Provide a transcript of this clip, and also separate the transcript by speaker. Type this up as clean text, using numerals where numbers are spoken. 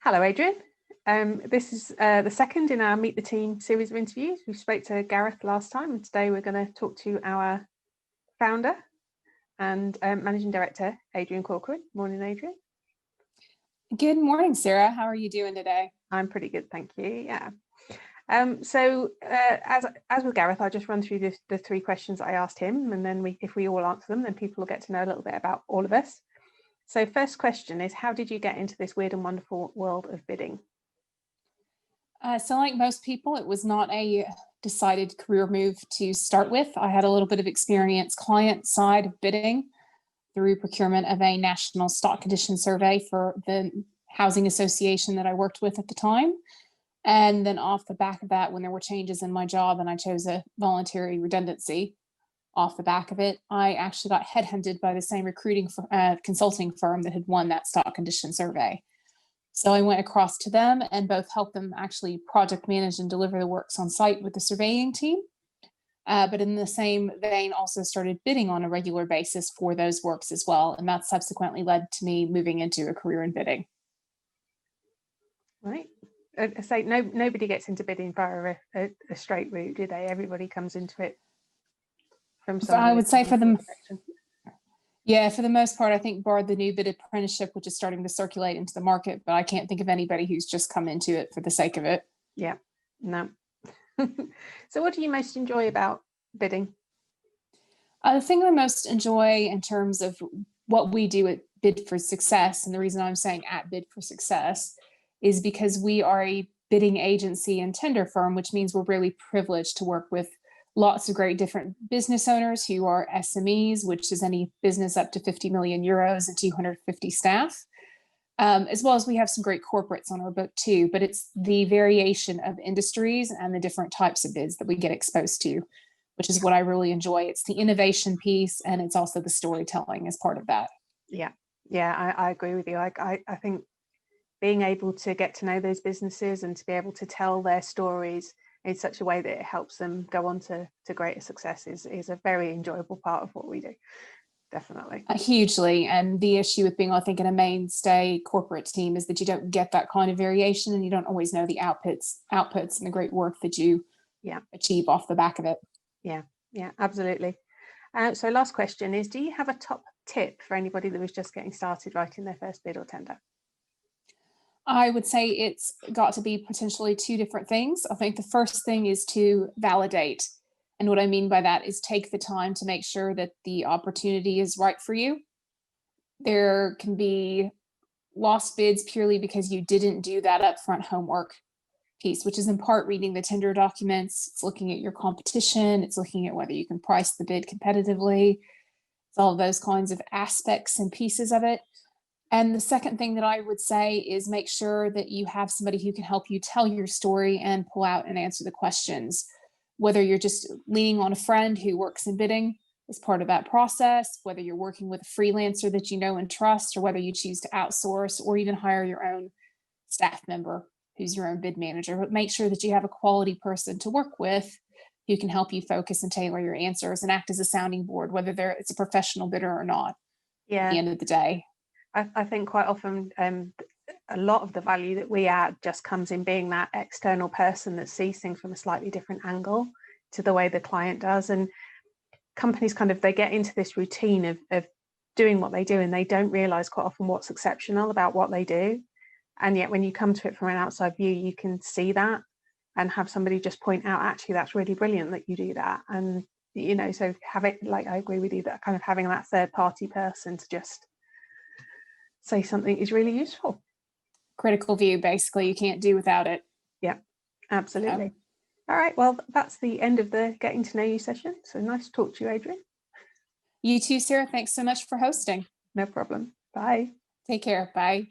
Speaker 1: Hello, Adrian. This is the second in our Meet the Team series of interviews. We spoke to Gareth last time, and today we're going to talk to our founder and managing director, Adrian Corcoran. Morning, Adrian.
Speaker 2: Good morning, Sarah. How are you doing today?
Speaker 1: I'm pretty good, thank you. Yeah. As with Gareth, I'll just run through the three questions I asked him, and then if we all answer them, then people will get to know a little bit about all of us. So first question is, how did you get into this weird and wonderful world of bidding?
Speaker 2: So like most people, it was not a decided career move to start with. I had a little bit of experience client side of bidding through procurement of a national stock condition survey for the housing association that I worked with at the time. And then off the back of that, when there were changes in my job and I chose a voluntary redundancy, off the back of it, I actually got headhunted by the same recruiting consulting firm that had won that stock condition survey. So I went across to them and both helped them actually project manage and deliver the works on site with the surveying team. But in the same vein, also started bidding on a regular basis for those works as well. And that subsequently led to me moving into a career in bidding.
Speaker 1: Right. So nobody gets into bidding via a straight route, do they? Everybody comes into it from some.
Speaker 2: I would say for them. Yeah, for the most part, I think bar the new bid apprenticeship, which is starting to circulate into the market, but I can't think of anybody who's just come into it for the sake of it.
Speaker 1: Yeah, no. So what do you most enjoy about bidding?
Speaker 2: The thing I most enjoy in terms of what we do at Bid for Success, and the reason I'm saying at Bid for Success, is because we are a bidding agency and tender firm, which means we're really privileged to work with lots of great different business owners who are SMEs, which is any business up to 50 million euros and 250 staff, as well as we have some great corporates on our book too. But it's the variation of industries and the different types of bids that we get exposed to, which is what I really enjoy. It's the innovation piece, and it's also the storytelling as part of that.
Speaker 1: Yeah, I agree with you. I think being able to get to know those businesses and to be able to tell their stories in such a way that it helps them go on to greater success is a very enjoyable part of what we do. Definitely.
Speaker 2: Hugely. And the issue with being, I think, in a mainstay corporate team is that you don't get that kind of variation, and you don't always know the outputs and the great work that you achieve off the back of it.
Speaker 1: Yeah, absolutely. So last question is, do you have a top tip for anybody that was just getting started writing their first bid or tender?
Speaker 2: I would say it's got to be potentially two different things. I think the first thing is to validate. And what I mean by that is take the time to make sure that the opportunity is right for you. There can be lost bids purely because you didn't do that upfront homework piece, which is in part reading the tender documents. It's looking at your competition. It's looking at whether you can price the bid competitively. It's all of those kinds of aspects and pieces of it. And the second thing that I would say is make sure that you have somebody who can help you tell your story and pull out and answer the questions. Whether you're just leaning on a friend who works in bidding as part of that process, whether you're working with a freelancer that you know and trust, or whether you choose to outsource or even hire your own staff member who's your own bid manager. But make sure that you have a quality person to work with who can help you focus and tailor your answers and act as a sounding board, whether it's a professional bidder or not.
Speaker 1: Yeah.
Speaker 2: At the end of the day.
Speaker 1: I think quite often a lot of the value that we add just comes in being that external person that sees things from a slightly different angle to the way the client does. And companies they get into this routine of doing what they do, and they don't realize quite often what's exceptional about what they do. And yet when you come to it from an outside view, you can see that and have somebody just point out, actually, that's really brilliant that you do that. And, so I agree with you that kind of having that third party person to just say something is really useful.
Speaker 2: Critical view, basically, you can't do without it.
Speaker 1: Yeah, absolutely. All right, well, that's the end of the getting to know you session. So nice to talk to you, Adrian.
Speaker 2: You too, Sarah. Thanks so much for hosting.
Speaker 1: No problem. Bye.
Speaker 2: Take care. Bye.